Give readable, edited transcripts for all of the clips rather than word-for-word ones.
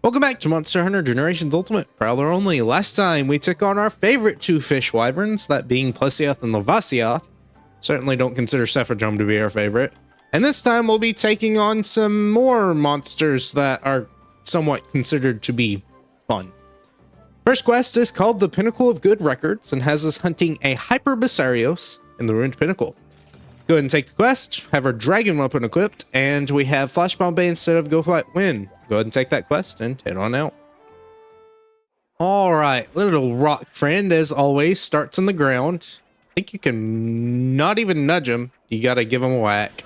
Welcome back to Monster Hunter Generations Ultimate, Prowler only. Last time we took on our favorite two fish wyverns, that being Plesioth and Lavasioth. Certainly don't consider Cephajome to be our favorite. And this time we'll be taking on some more monsters that are somewhat considered to be fun. First quest is called the Pinnacle of Good Records and has us hunting a Hyper Basarios in the Ruined Pinnacle. Go ahead and take the quest, have our dragon weapon equipped, and we have Flash Bomb Bay instead of Go Fight Win. Go ahead and take that quest and head on out. Alright, little rock friend, as always, starts on the ground. I think you can not even nudge him. You gotta give him a whack.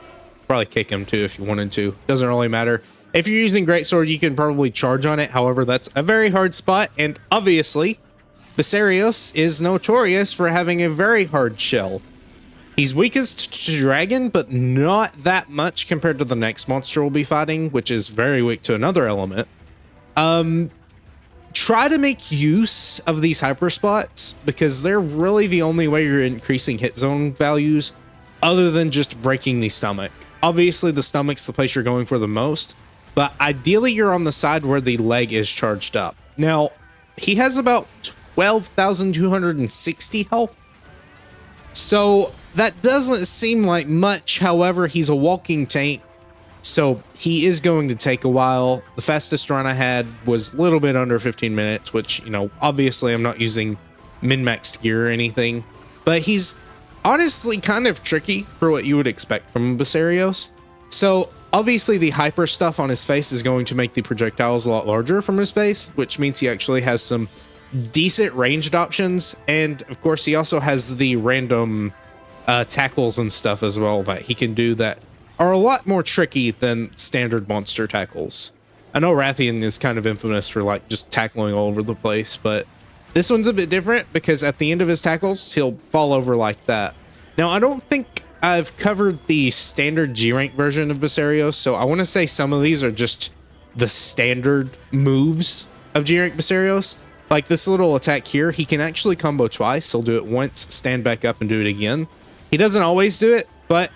Probably kick him too if you wanted to. Doesn't really matter. If you're using Greatsword, you can probably charge on it. However, that's a very hard spot, and obviously, Basarios is notorious for having a very hard shell. He's weakest to dragon, but not that much compared to the next monster we'll be fighting, which is very weak to another element. Try to make use of these hyper spots because they're really the only way you're increasing hit zone values other than just breaking the stomach. Obviously, the stomach's the place you're going for the most, but ideally you're on the side where the leg is charged up. Now, he has about 12,260 health. So that doesn't seem like much. However, he's a walking tank, so he is going to take a while. The fastest run I had was a little bit under 15 minutes, which, you know, obviously I'm not using min-maxed gear or anything, but he's honestly kind of tricky for what you would expect from Basarios. So obviously the hyper stuff on his face is going to make the projectiles a lot larger from his face, which means he actually has some decent ranged options, and of course he also has the random tackles and stuff as well that he can do that are a lot more tricky than standard monster tackles. I know Rathian is kind of infamous for like just tackling all over the place, but this one's a bit different because at the end of his tackles he'll fall over like that. Now I don't think I've covered the standard G rank version of Basarios, so I want to say some of these are just the standard moves of G rank Basarios. Like this little attack here, he can actually combo twice. He'll do it once, stand back up, and do it again. He doesn't always do it, but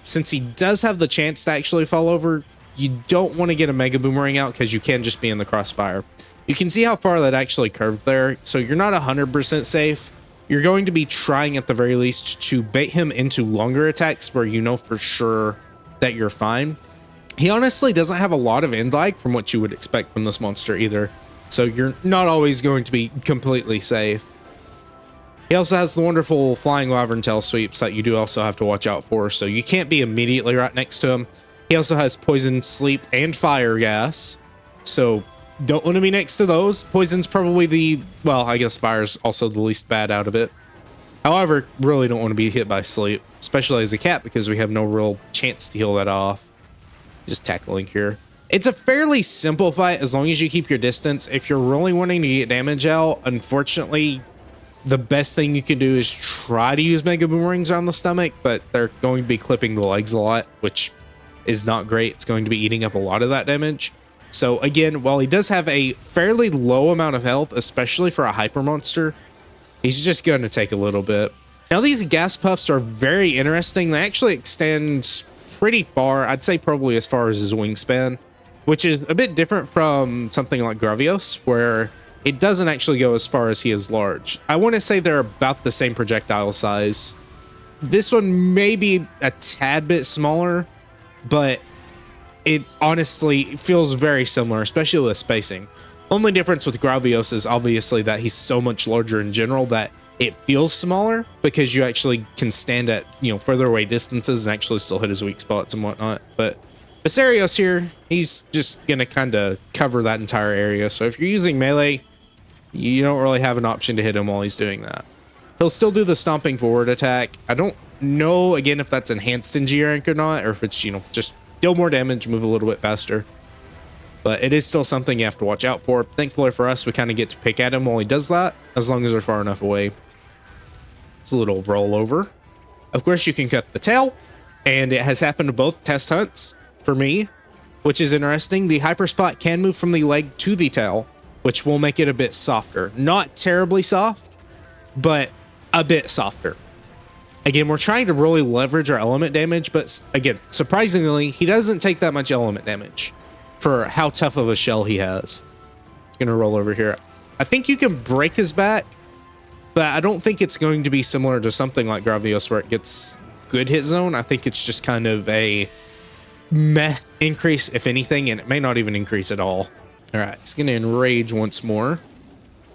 since he does have the chance to actually fall over, you don't want to get a Mega Boomerang out because you can just be in the crossfire. You can see how far that actually curved there, so you're not 100% safe. You're going to be trying at the very least to bait him into longer attacks where you know for sure that you're fine. He honestly doesn't have a lot of end lag from what you would expect from this monster either. So you're not always going to be completely safe. He also has the wonderful flying wyvern tail sweeps that you do also have to watch out for, so you can't be immediately right next to him. He also has poison, sleep, and fire gas, so don't want to be next to those. Poison's probably the, well, I guess fire's also the least bad out of it. However, really don't want to be hit by sleep, especially as a cat because we have no real chance to heal that off. Just tackling here. It's a fairly simple fight as long as you keep your distance. If you're really wanting to get damage out, unfortunately, the best thing you can do is try to use Mega Boomerangs on the stomach, but they're going to be clipping the legs a lot, which is not great. It's going to be eating up a lot of that damage. So again, while he does have a fairly low amount of health, especially for a hyper monster, he's just going to take a little bit. Now these gas puffs are very interesting. They actually extend pretty far. I'd say probably as far as his wingspan, which is a bit different from something like Gravios, where it doesn't actually go as far as he is large. I want to say they're about the same projectile size. This one may be a tad bit smaller, but it honestly feels very similar, especially with spacing. Only difference with Gravios is obviously that he's so much larger in general that it feels smaller because you actually can stand at, you know, further away distances and actually still hit his weak spots and whatnot. But Basarios here, he's just going to kind of cover that entire area. So if you're using melee, you don't really have an option to hit him while he's doing that. He'll still do the stomping forward attack. I don't know, again, if that's enhanced in G rank or not, or if it's, you know, just deal more damage, move a little bit faster. But it is still something you have to watch out for. Thankfully for us, we kind of get to pick at him while he does that, as long as we're far enough away. It's a little rollover. Of course, you can cut the tail, and it has happened to both test hunts. For me, which is interesting, the hyper spot can move from the leg to the tail, which will make it a bit softer. Not terribly soft, but a bit softer. Again, we're trying to really leverage our element damage, but again, surprisingly, he doesn't take that much element damage for how tough of a shell he has. gonna roll over here. I think you can break his back, but I don't think it's going to be similar to something like Gravios where it gets good hit zone. I think it's just kind of a meh increase, if anything, and it may not even increase at all. All right, it's gonna enrage once more.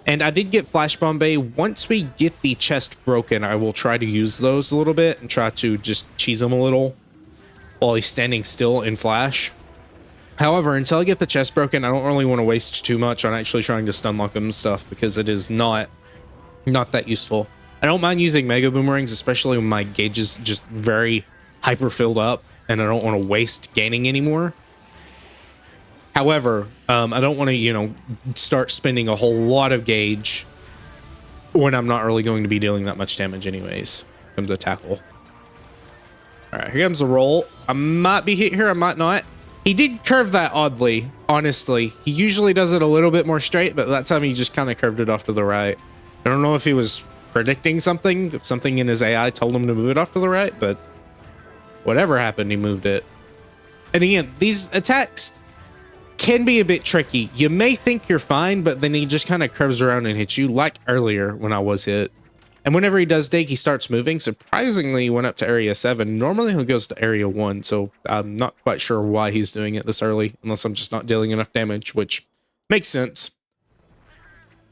And I did get Flash Bombay. Once we get the chest broken, I will try to use those a little bit and try to just cheese him a little while he's standing still in Flash. However, until I get the chest broken, I don't really want to waste too much on actually trying to stun lock him and stuff, because it is not that useful. I don't mind using Mega Boomerangs, especially when my gauge is just very hyper filled up and I don't want to waste gaining anymore. However, I don't want to, you know, start spending a whole lot of gauge when I'm not really going to be dealing that much damage anyways. Here comes the tackle. All right, here comes the roll. I might be hit here, I might not. He did curve that oddly, honestly. He usually does it a little bit more straight, but that time he just kind of curved it off to the right. I don't know if he was predicting something, if something in his AI told him to move it off to the right, but whatever happened, he moved it. And again, these attacks can be a bit tricky. You may think you're fine, but then he just kind of curves around and hits you, like earlier when I was hit. And whenever he does dig, he starts moving. Surprisingly, he went up to area 7. Normally he goes to area 1, so I'm not quite sure why he's doing it this early, unless I'm just not dealing enough damage, which makes sense.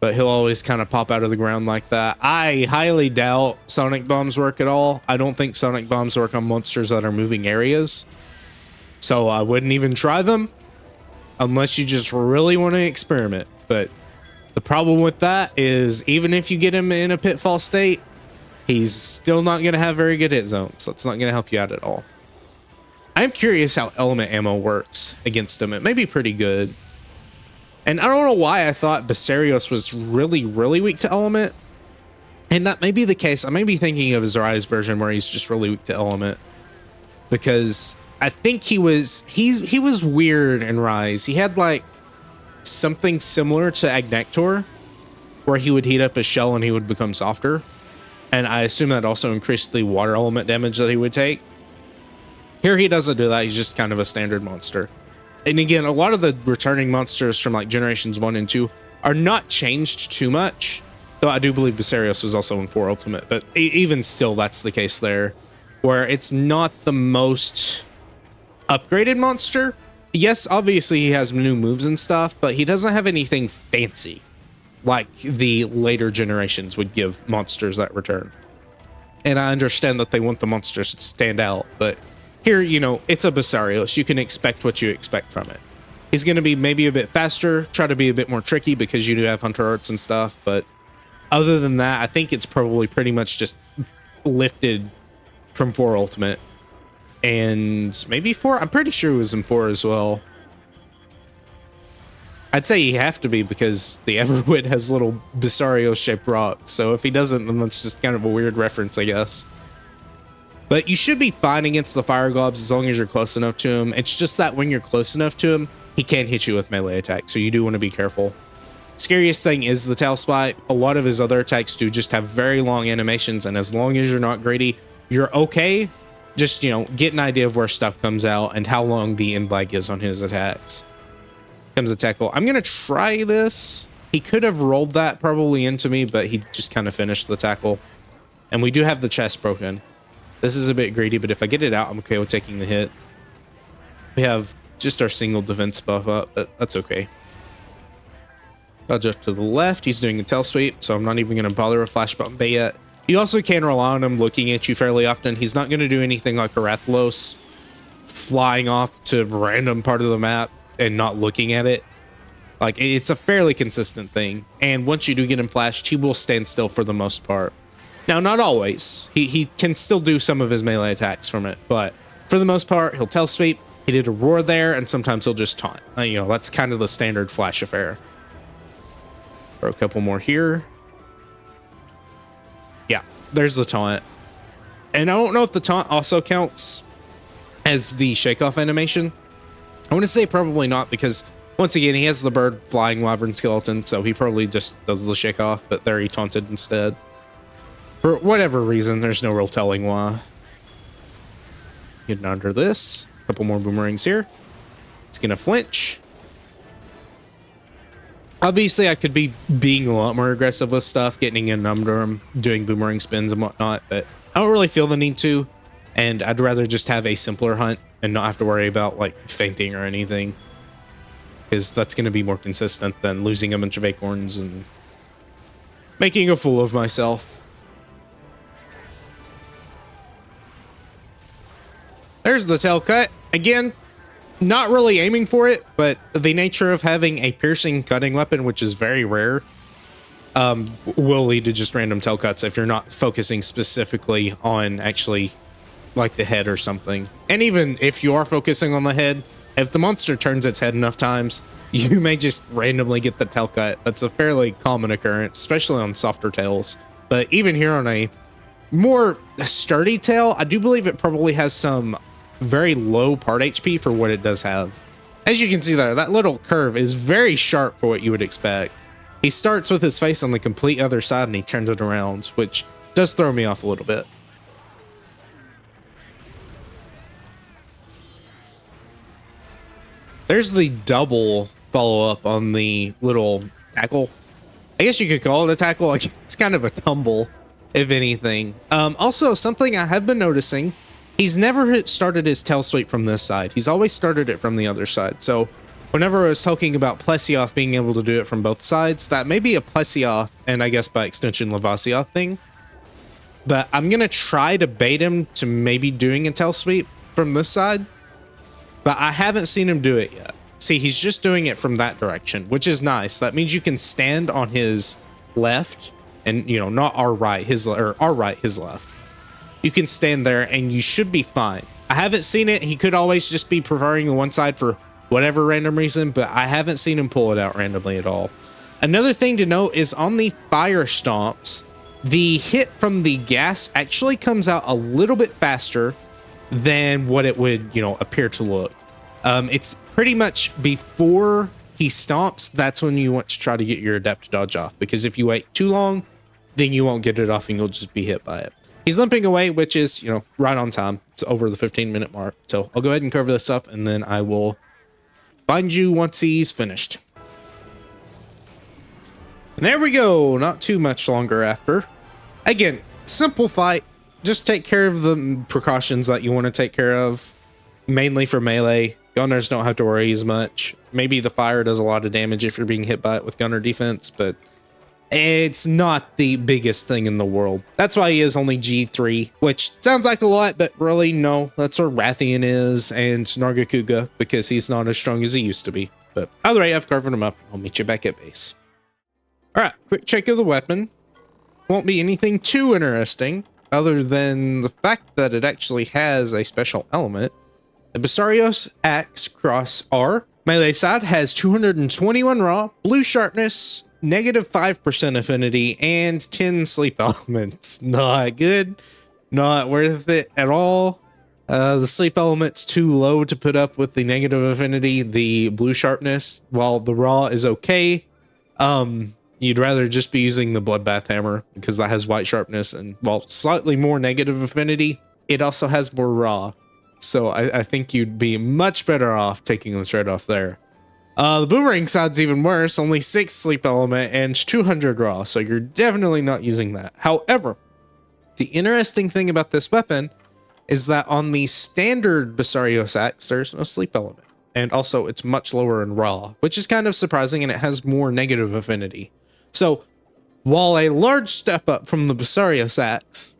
But he'll always kind of pop out of the ground like that. I highly doubt Sonic Bombs work at all. I don't think Sonic Bombs work on monsters that are moving areas. So I wouldn't even try them unless you just really want to experiment. But the problem with that is even if you get him in a pitfall state, he's still not going to have very good hit zones. That's not going to help you out at all. I'm curious how element ammo works against him. It may be pretty good. And I don't know why I thought Basarios was really, really weak to element. And that may be the case. I may be thinking of his Rise version where he's just really weak to element. Because I think he was weird in Rise. He had like something similar to Agnector, where he would heat up his shell and he would become softer. And I assume that also increased the water element damage that he would take. Here he doesn't do that. He's just kind of a standard monster. And again, a lot of the returning monsters from like generations 1 and 2 are not changed too much. Though I do believe Basarios was also in 4 Ultimate, but even still, that's the case there, where it's not the most upgraded monster. Yes, obviously he has new moves and stuff, but he doesn't have anything fancy like the later generations would give monsters that return. And I understand that they want the monsters to stand out, but here, you know, it's a Basarios. You can expect what you expect from it. He's going to be maybe a bit faster, try to be a bit more tricky because you do have Hunter Arts and stuff, but other than that, I think it's probably pretty much just lifted from 4 Ultimate. And maybe 4? I'm pretty sure it was in 4 as well. I'd say you have to be because the Everwood has little Basarios-shaped rocks, so if he doesn't, then that's just kind of a weird reference, I guess. But you should be fine against the Fire Globs as long as you're close enough to him. It's just that when you're close enough to him, he can hit you with melee attacks, so you do want to be careful. Scariest thing is the Tail Swipe. A lot of his other attacks do just have very long animations, and as long as you're not greedy, you're okay. Just, you know, get an idea of where stuff comes out and how long the end lag is on his attacks. Comes a tackle. I'm going to try this. He could have rolled that probably into me, but he just kind of finished the tackle. And we do have the chest broken. This is a bit greedy, but if I get it out, I'm okay with taking the hit. We have just our single defense buff up, but that's okay. Dodge up to the left. He's doing a tail sweep, so I'm not even going to bother with Flash Bombay yet. You also can rely on him looking at you fairly often. He's not going to do anything like a Rathalos flying off to a random part of the map and not looking at it. Like, it's a fairly consistent thing. And once you do get him flashed, he will stand still for the most part. Now, not always. He can still do some of his melee attacks from it, but for the most part, he'll tail sweep. He did a roar there, and sometimes he'll just taunt. You know, that's kind of the standard Flash affair. Throw a couple more here. Yeah, there's the taunt. And I don't know if the taunt also counts as the shake-off animation. I want to say probably not, because once again, he has the bird flying wyvern skeleton, so he probably just does the shake-off, but there he taunted instead. For whatever reason, there's no real telling why. Getting under this. A couple more boomerangs here. It's going to flinch. Obviously, I could be being a lot more aggressive with stuff, getting in under him, doing boomerang spins and whatnot, but I don't really feel the need to, and I'd rather just have a simpler hunt and not have to worry about like fainting or anything, because that's going to be more consistent than losing a bunch of acorns and making a fool of myself. There's the tail cut. Again, not really aiming for it, but the nature of having a piercing cutting weapon, which is very rare, will lead to just random tail cuts if you're not focusing specifically on actually like the head or something. And even if you are focusing on the head, if the monster turns its head enough times, you may just randomly get the tail cut. That's a fairly common occurrence, especially on softer tails. But even here on a more sturdy tail, I do believe it probably has some very low part HP for what it does have. As you can see there, that little curve is very sharp for what you would expect. He starts with his face on the complete other side and he turns it around, which does throw me off a little bit. There's the double follow-up on the little tackle. I guess you could call it a tackle. It's kind of a tumble, if anything. Also, something I have been noticing, he's never started his tail sweep from this side. He's always started it from the other side. So whenever I was talking about Plesioth being able to do it from both sides, that may be a Plesioth, and I guess by extension Lavasioth thing. But I'm going to try to bait him to maybe doing a tail sweep from this side. But I haven't seen him do it yet. See, he's just doing it from that direction, which is nice. That means you can stand on his left and, you know, not our right, our right, his left. You can stand there and you should be fine. I haven't seen it. He could always just be preferring the one side for whatever random reason, but I haven't seen him pull it out randomly at all. Another thing to note is on the fire stomps, the hit from the gas actually comes out a little bit faster than what it would, you know, appear to look. It's pretty much before he stomps, that's when you want to try to get your adept dodge off, because if you wait too long, then you won't get it off and you'll just be hit by it. He's limping away, which is, you know, right on time. It's over the 15-minute mark. So I'll go ahead and cover this up and then I will find you once he's finished. And there we go. Not too much longer after. Again, simple fight. Just take care of the precautions that you want to take care of, mainly for melee. Gunners don't have to worry as much. Maybe the fire does a lot of damage if you're being hit by it with gunner defense, but it's not the biggest thing in the world. That's why he is only G3, which sounds like a lot, but really no. That's where Rathian is and Nargacuga, because he's not as strong as he used to be. But either way, I've covered him up. I'll meet you back at base. All right, quick check of the weapon. Won't be anything too interesting, other than the fact that it actually has a special element. The Basarios Axe Cross R melee side has 221 raw, blue sharpness, -5% affinity, and 10 sleep elements. Not good. Not worth it at all. The sleep element's too low to put up with the negative affinity. The blue sharpness, while the raw is okay, you'd rather just be using the Bloodbath Hammer because that has white sharpness and, while slightly more negative affinity, it also has more raw. So I think you'd be much better off taking the trade off there. The boomerang side's even worse, only 6 sleep element and 200 raw, so you're definitely not using that. However, the interesting thing about this weapon is that on the standard Basarios axe, there's no sleep element. And also it's much lower in raw, which is kind of surprising, and it has more negative affinity. So while a large step up from the Basarios axe,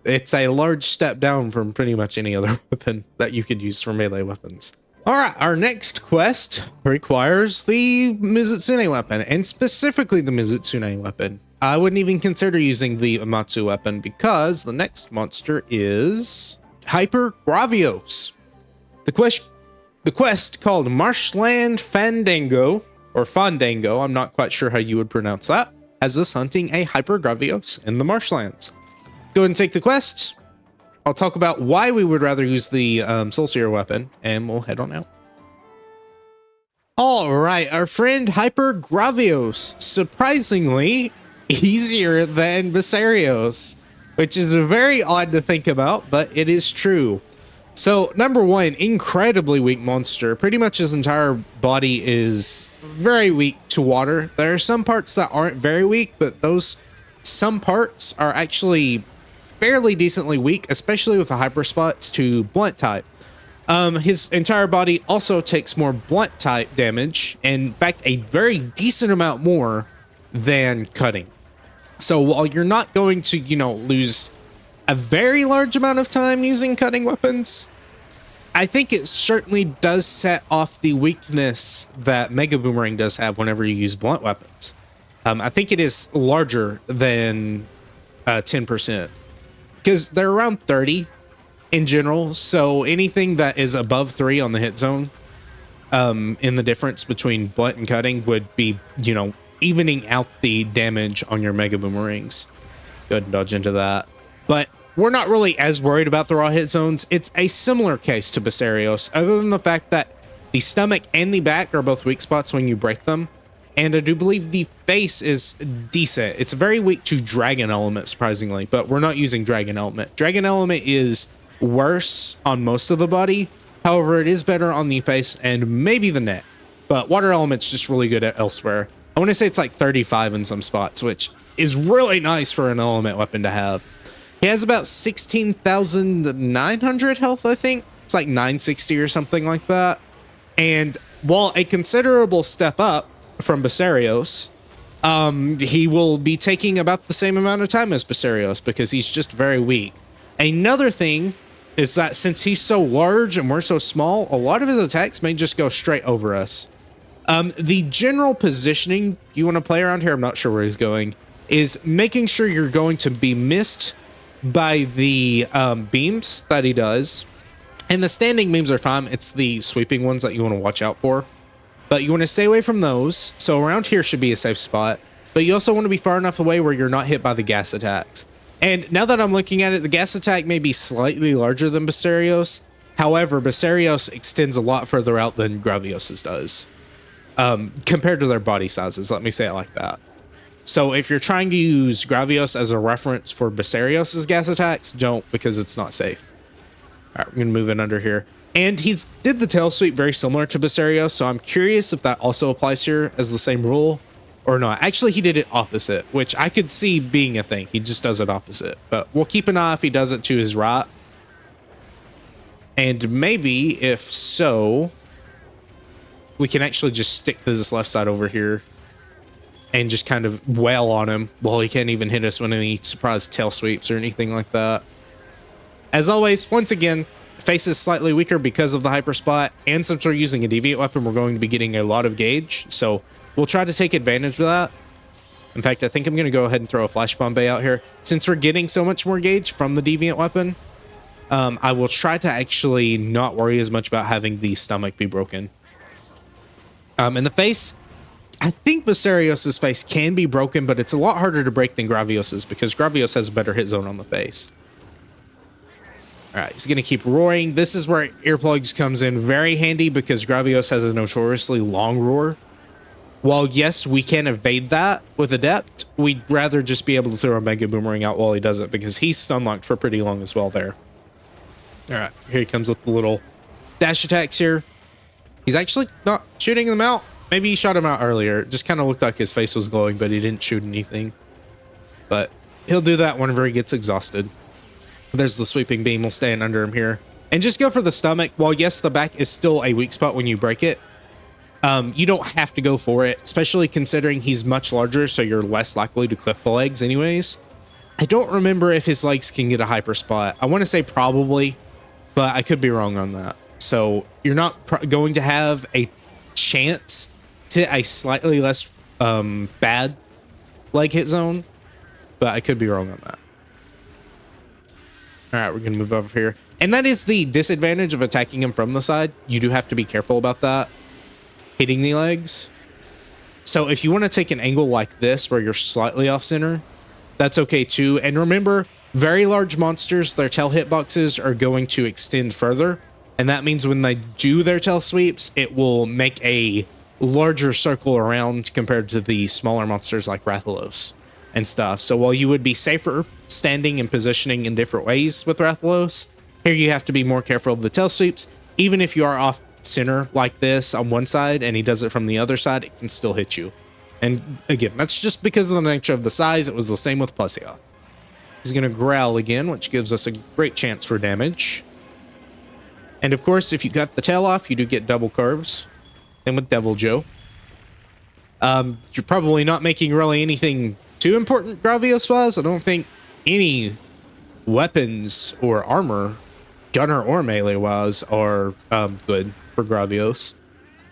it's a large step down from pretty much any other weapon that you could use for melee weapons. All right, our next quest requires the Mizutsune weapon, and specifically the Mizutsune weapon. I wouldn't even consider using the Amatsu weapon because the next monster is Hyper Gravios. The quest called Marshland Fandango, or Fandango, I'm not quite sure how you would pronounce that, has us hunting a Hyper Gravios in the marshlands. Go ahead and take the quests. I'll talk about why we would rather use the Soulseer weapon, and we'll head on out. All right, our friend Hyper Gravios, surprisingly easier than Basarios, which is very odd to think about, but it is true. So, number one, incredibly weak monster. Pretty much his entire body is very weak to water. There are some parts that aren't very weak, but some parts are actually fairly decently weak, especially with the hyper spots to blunt type. His entire body also takes more blunt type damage, in fact, a very decent amount more than cutting. So while you're not going to, lose a very large amount of time using cutting weapons, I think it certainly does set off the weakness that Mega Boomerang does have whenever you use blunt weapons. I think it is larger than 10%, because they're around 30 in general. So anything that is above 3 on the hit zone, in the difference between blunt and cutting would be, evening out the damage on your Mega Boomerangs. Go ahead and dodge into that. But we're not really as worried about the raw hit zones. It's a similar case to Basarios, other than the fact that the stomach and the back are both weak spots when you break them. And I do believe the face is decent. It's very weak to Dragon Element, surprisingly, but we're not using Dragon Element. Dragon Element is worse on most of the body. However, it is better on the face and maybe the neck. But Water Element's just really good at elsewhere. I want to say it's like 35 in some spots, which is really nice for an element weapon to have. He has about 16,900 health, I think. It's like 960 or something like that. And while a considerable step up from Basarios, he will be taking about the same amount of time as Basarios because he's just very weak. Another thing is that since he's so large and we're so small, a lot of his attacks may just go straight over us. The general positioning you want to play around here, I'm not sure where he's going, is making sure you're going to be missed by the beams that he does. And the standing beams are fine. It's the sweeping ones that you want to watch out for. But you want to stay away from those. So around here should be a safe spot. But you also want to be far enough away where you're not hit by the gas attacks. And now that I'm looking at it, the gas attack may be slightly larger than Basarios. However, Basarios extends a lot further out than Gravios does. Compared to their body sizes, let me say it like that. So if you're trying to use Gravios as a reference for Basarios' gas attacks, don't, because it's not safe. All right, we're going to move in under here. And he's did the tail sweep very similar to Basarios, so I'm curious if that also applies here as the same rule or not. Actually, he did it opposite, which I could see being a thing. He just does it opposite. But we'll keep an eye if he does it to his right. And maybe, if so, we can actually just stick to this left side over here and just kind of wail on him while he can't even hit us with any surprise tail sweeps or anything like that. As always, once again, face is slightly weaker because of the hyper spot, and since we're using a deviant weapon, we're going to be getting a lot of gauge, so we'll try to take advantage of that. In fact, I think I'm going to go ahead and throw a flash bomb bay out here. Since we're getting so much more gauge from the deviant weapon, I will try to actually not worry as much about having the stomach be broken. In the face, I think Basarios' face can be broken, but it's a lot harder to break than Gravios' because Gravios has a better hit zone on the face. All right, he's going to keep roaring. This is where earplugs comes in very handy because Gravios has a notoriously long roar. While, yes, we can evade that with Adept, we'd rather just be able to throw a Mega Boomerang out while he does it because he's stun locked for pretty long as well there. All right, here he comes with the little dash attacks here. He's actually not shooting them out. Maybe he shot him out earlier. It just kind of looked like his face was glowing, but he didn't shoot anything. But he'll do that whenever he gets exhausted. There's the sweeping beam. We'll stand under him here. And just go for the stomach. While, yes, the back is still a weak spot when you break it, you don't have to go for it, especially considering he's much larger, so you're less likely to clip the legs anyways. I don't remember if his legs can get a hyper spot. I want to say probably, but I could be wrong on that. So you're not going to have a chance to a slightly less bad leg hit zone, but I could be wrong on that. All right, we're going to move over here. And that is the disadvantage of attacking him from the side. You do have to be careful about that, hitting the legs. So if you want to take an angle like this where you're slightly off center, that's okay too. And remember, very large monsters, their tail hitboxes are going to extend further. And that means when they do their tail sweeps, it will make a larger circle around compared to the smaller monsters like Rathalos and stuff. So while you would be safer standing and positioning in different ways with Rathalos, Here you have to be more careful of the tail sweeps. Even if you are off center like this on one side and he does it from the other side, it can still hit you. And again, that's just because of the nature of the size. It was the same with Basarios. He's going to growl again, which gives us a great chance for damage. And of course, if you cut the tail off, you do get double carves. And with Devil Joe. You're probably not making really anything too important Gravios-wise. I don't think any weapons or armor, gunner or melee-wise, are good for Gravios.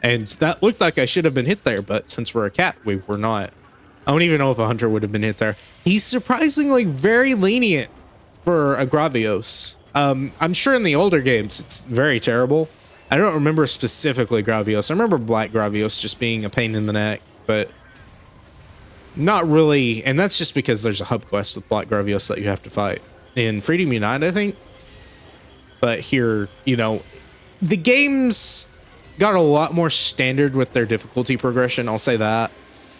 And that looked like I should have been hit there, but since we're a cat, we were not. I don't even know if a hunter would have been hit there. He's surprisingly very lenient for a Gravios. I'm sure in the older games, it's very terrible. I don't remember specifically Gravios. I remember Black Gravios just being a pain in the neck, but not really. And that's just because there's a hub quest with Black Gravios that you have to fight in Freedom Unite, I think. But here, you know, the games got a lot more standard with their difficulty progression. I'll say that.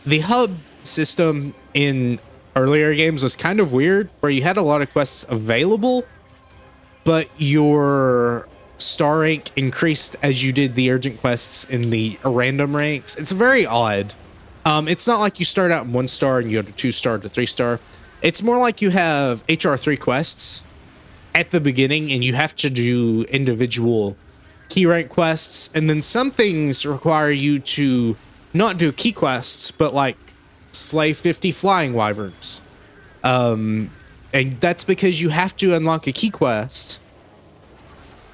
The hub system in earlier games was kind of weird, where you had a lot of quests available, but your star rank increased as you did the urgent quests in the random ranks. It's very odd. It's not like you start out in 1 star and you go to 2 star to 3 star. It's more like you have HR3 quests at the beginning and you have to do individual key rank quests, and then some things require you to not do key quests, but like slay 50 flying wyverns. And that's because you have to unlock a key quest.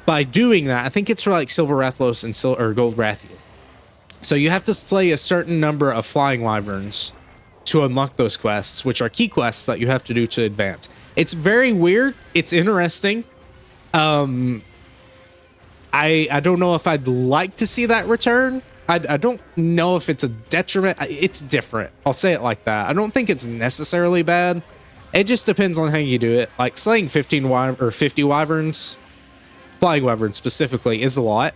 By doing that, I think it's for like Silver Rathlos and or Gold Rathian. So you have to slay a certain number of flying wyverns to unlock those quests, which are key quests that you have to do to advance. It's very weird. It's interesting. I don't know if I'd like to see that return. I don't know if it's a detriment. It's different. I'll say it like that. I don't think it's necessarily bad. It just depends on how you do it. Like slaying 50 wyverns, flying wyverns specifically, is a lot.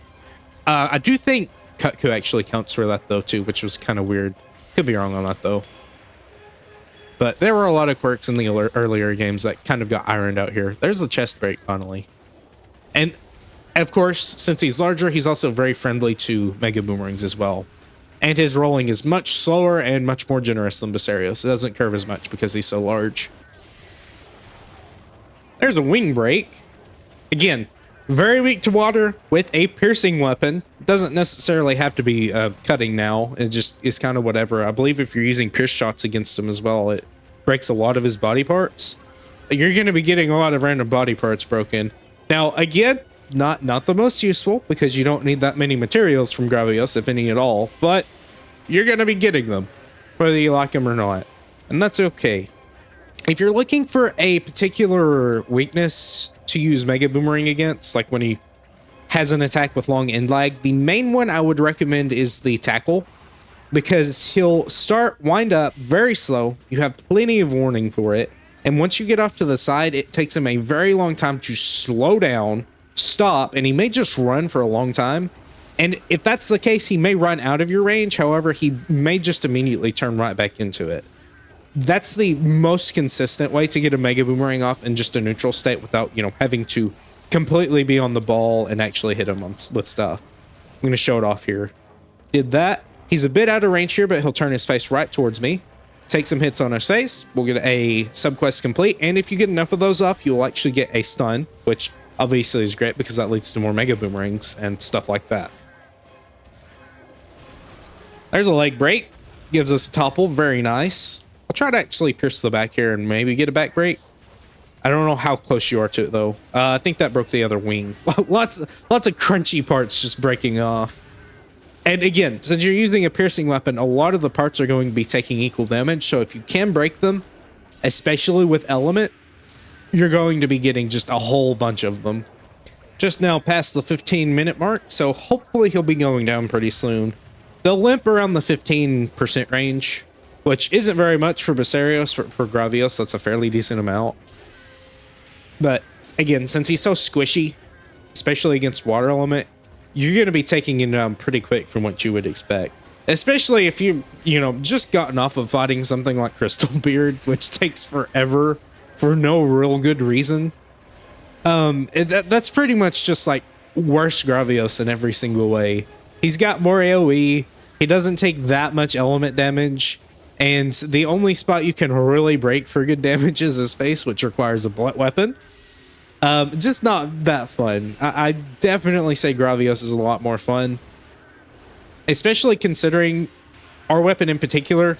I do think Cutco actually counts for that though too, which was kind of weird. Could be wrong on that though. But there were a lot of quirks in the earlier games that kind of got ironed out here. There's the chest break finally. And of course, since he's larger, he's also very friendly to Mega Boomerangs as well. And his rolling is much slower and much more generous than Basarios. It doesn't curve as much because he's so large. There's a wing break. Again, very weak to water with a piercing weapon. Doesn't necessarily have to be cutting now. It just is kind of whatever. I believe if you're using pierce shots against him as well, it breaks a lot of his body parts. You're going to be getting a lot of random body parts broken. Now, again, not the most useful because you don't need that many materials from Gravios, if any at all, but you're going to be getting them, whether you like them or not. And that's okay. If you're looking for a particular weakness to use Mega Boomerang against, like when he has an attack with long end lag, the main one I would recommend is the tackle, because he'll wind up very slow. You have plenty of warning for it. And once you get off to the side, it takes him a very long time to slow down, stop, and he may just run for a long time. And if that's the case, he may run out of your range. However, he may just immediately turn right back into it. That's the most consistent way to get a Mega Boomerang off in just a neutral state without, you know, having to completely be on the ball and actually hit him with stuff. I'm going to show it off here. Did that. He's a bit out of range here, but he'll turn his face right towards me. Take some hits on his face. We'll get a subquest complete. And if you get enough of those off, you'll actually get a stun, which obviously is great because that leads to more Mega Boomerangs and stuff like that. There's a leg break. Gives us a topple. Very nice. I'll try to actually pierce the back here and maybe get a back break. I don't know how close you are to it though. I think that broke the other wing. lots of crunchy parts just breaking off. And again, since you're using a piercing weapon, a lot of the parts are going to be taking equal damage. So if you can break them, especially with element, you're going to be getting just a whole bunch of them. Just now past the 15-minute mark, so hopefully he'll be going down pretty soon. They'll limp around the 15% range, which isn't very much for Basarios. For Gravios, that's a fairly decent amount. But again, since he's so squishy, especially against water element, you're going to be taking him down pretty quick from what you would expect. Especially if you just gotten off of fighting something like Crystal Beard, which takes forever for no real good reason. That's pretty much just like worse Gravios in every single way. He's got more AoE. He doesn't take that much element damage. And the only spot you can really break for good damage is his face, which requires a blunt weapon. Just not that fun. I definitely say Gravios is a lot more fun. Especially considering our weapon in particular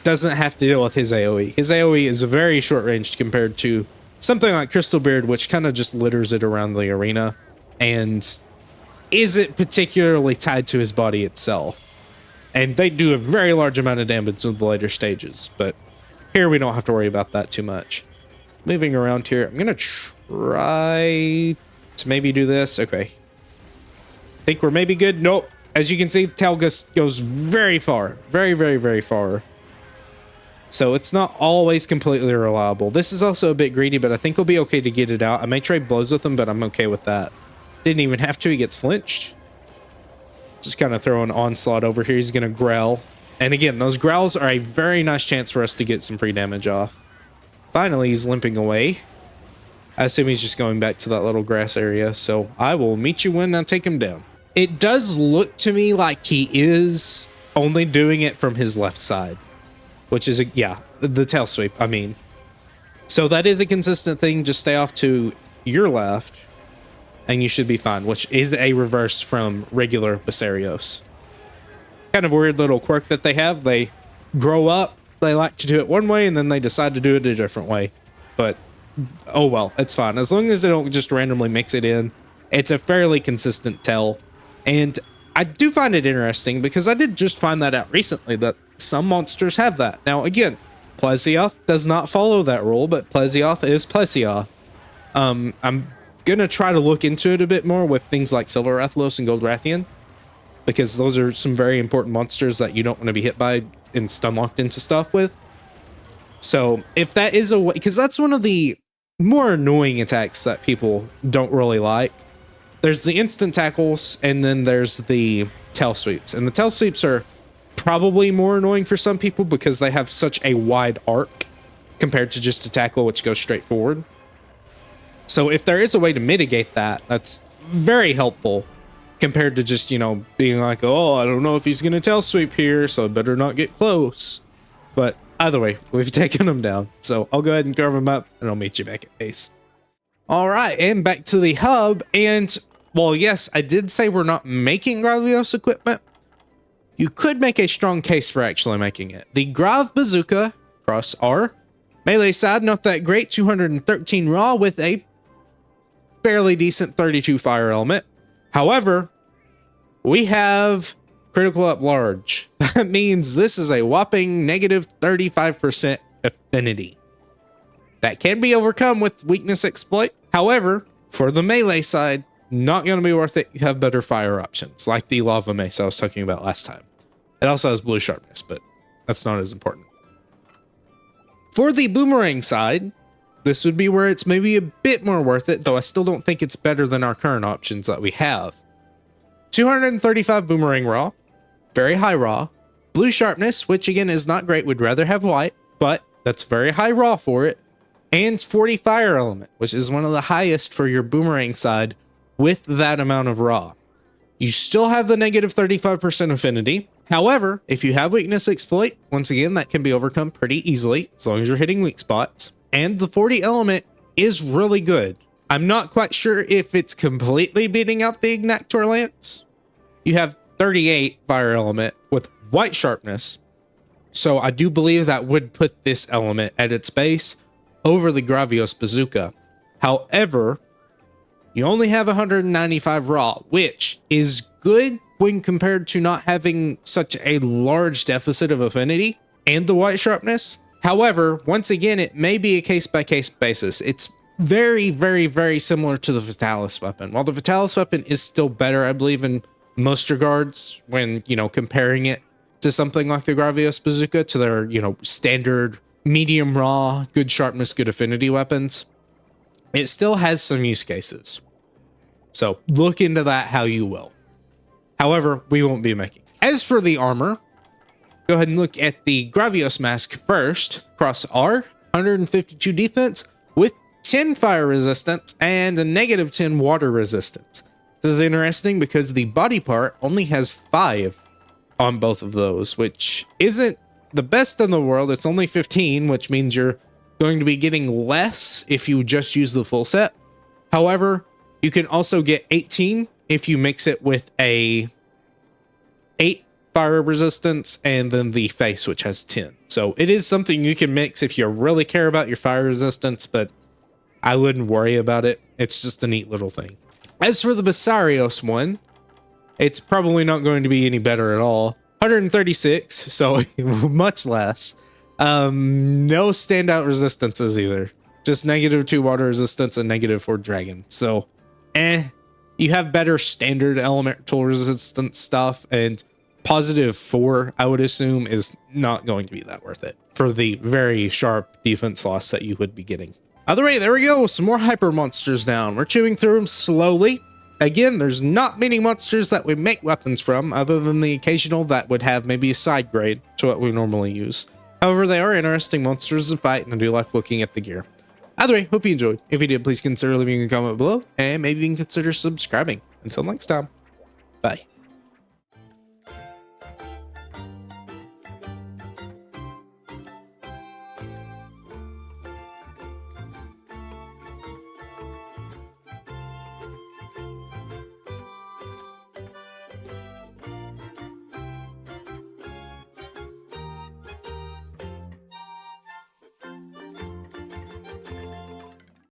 doesn't have to deal with his AoE. His AoE is very short ranged compared to something like Crystal Beard, which kind of just litters it around the arena and isn't particularly tied to his body itself. And they do a very large amount of damage in the later stages, but here we don't have to worry about that too much. Moving around here, I'm going to try to maybe do this. Okay. Think we're maybe good. Nope. As you can see, the tail goes very far. Very, very, very far. So it's not always completely reliable. This is also a bit greedy, but I think we'll be okay to get it out. I may trade blows with him, but I'm okay with that. Didn't even have to. He gets flinched. Just kind of throw an onslaught over here. He's going to growl. And again, those growls are a very nice chance for us to get some free damage off. Finally, he's limping away. I assume he's just going back to that little grass area. So I will meet you when I take him down. It does look to me like he is only doing it from his left side. Which is, yeah, the tail sweep, I mean. So that is a consistent thing. Just stay off to your left. And you should be fine, which is a reverse from regular Basarios. Kind of weird little quirk that they have. They grow up, they like to do it one way, and then they decide to do it a different way. But, oh well, it's fine. As long as they don't just randomly mix it in, it's a fairly consistent tell. And I do find it interesting because I did just find that out recently, that some monsters have that. Now, again, Plesioth does not follow that rule, but Plesioth is Plesioth. I'm gonna try to look into it a bit more with things like Silver Rathalos and Gold Rathian, because those are some very important monsters that you don't want to be hit by and stun locked into stuff with. So if that is a way, because that's one of the more annoying attacks that people don't really like. There's the instant tackles, and then there's the tail sweeps, and the tail sweeps are probably more annoying for some people because they have such a wide arc compared to just a tackle, which goes straight forward. So if there is a way to mitigate that, that's very helpful compared to just, you know, being like, oh, I don't know if he's going to tail sweep here, so I better not get close. But either way, we've taken him down. So I'll go ahead and carve him up, and I'll meet you back at base. All right, and back to the hub. And, well, yes, I did say we're not making Gravios equipment. You could make a strong case for actually making it. The Grav Bazooka across our melee side, not that great, 213 raw with a fairly decent 32 fire element. However, we have critical up large. That means this is a whopping negative 35% affinity. That can be overcome with weakness exploit. However, for the melee side, not going to be worth it. You have better fire options, like the lava mace I was talking about last time. It also has blue sharpness, but that's not as important. For the boomerang side, this would be where it's maybe a bit more worth it, though I still don't think it's better than our current options that we have. 235 boomerang raw, very high raw, blue sharpness, which again is not great, would rather have white, but that's very high raw for it, and 40 fire element, which is one of the highest for your boomerang side with that amount of raw. You still have the negative 35% affinity. However, if you have weakness exploit, once again, that can be overcome pretty easily, as long as you're hitting weak spots. And the 40 element is really good. I'm not quite sure if it's completely beating out the Ignactor Lance. You have 38 fire element with white sharpness. So I do believe that would put this element at its base over the Gravios Bazooka. However, you only have 195 raw, which is good when compared to not having such a large deficit of affinity and the white sharpness. However, once again, it may be a case-by-case basis. It's very, very, very similar to the Fatalis weapon. While the Fatalis weapon is still better, I believe, in most regards when, you know, comparing it to something like the Gravios Bazooka, to their, you know, standard medium raw, good sharpness, good affinity weapons, it still has some use cases. So look into that how you will. However, we won't be making. As for the armor, go ahead and look at the Gravios mask first. Cross R, 152 defense with 10 fire resistance and a negative 10 water resistance. This is interesting because the body part only has 5 on both of those, which isn't the best in the world. It's only 15, which means you're going to be getting less if you just use the full set. However, you can also get 18 if you mix it with a 8 fire resistance and then the face, which has 10. So it is something you can mix if you really care about your fire resistance, but I wouldn't worry about it. It's just a neat little thing. As for the Basarios one, it's probably not going to be any better at all. 136, so much less. No standout resistances either. Just -2 water resistance and -4 dragon. So, you have better standard elemental resistance stuff, and +4, I would assume, is not going to be that worth it for the very sharp defense loss that you would be getting. Either way, there we go. Some more hyper monsters down. We're chewing through them slowly. Again, there's not many monsters that we make weapons from, other than the occasional that would have maybe a side grade to what we normally use. However, they are interesting monsters to fight, and I do like looking at the gear. Either way, hope you enjoyed. If you did, please consider leaving a comment below, and maybe even consider subscribing. Until next time, bye.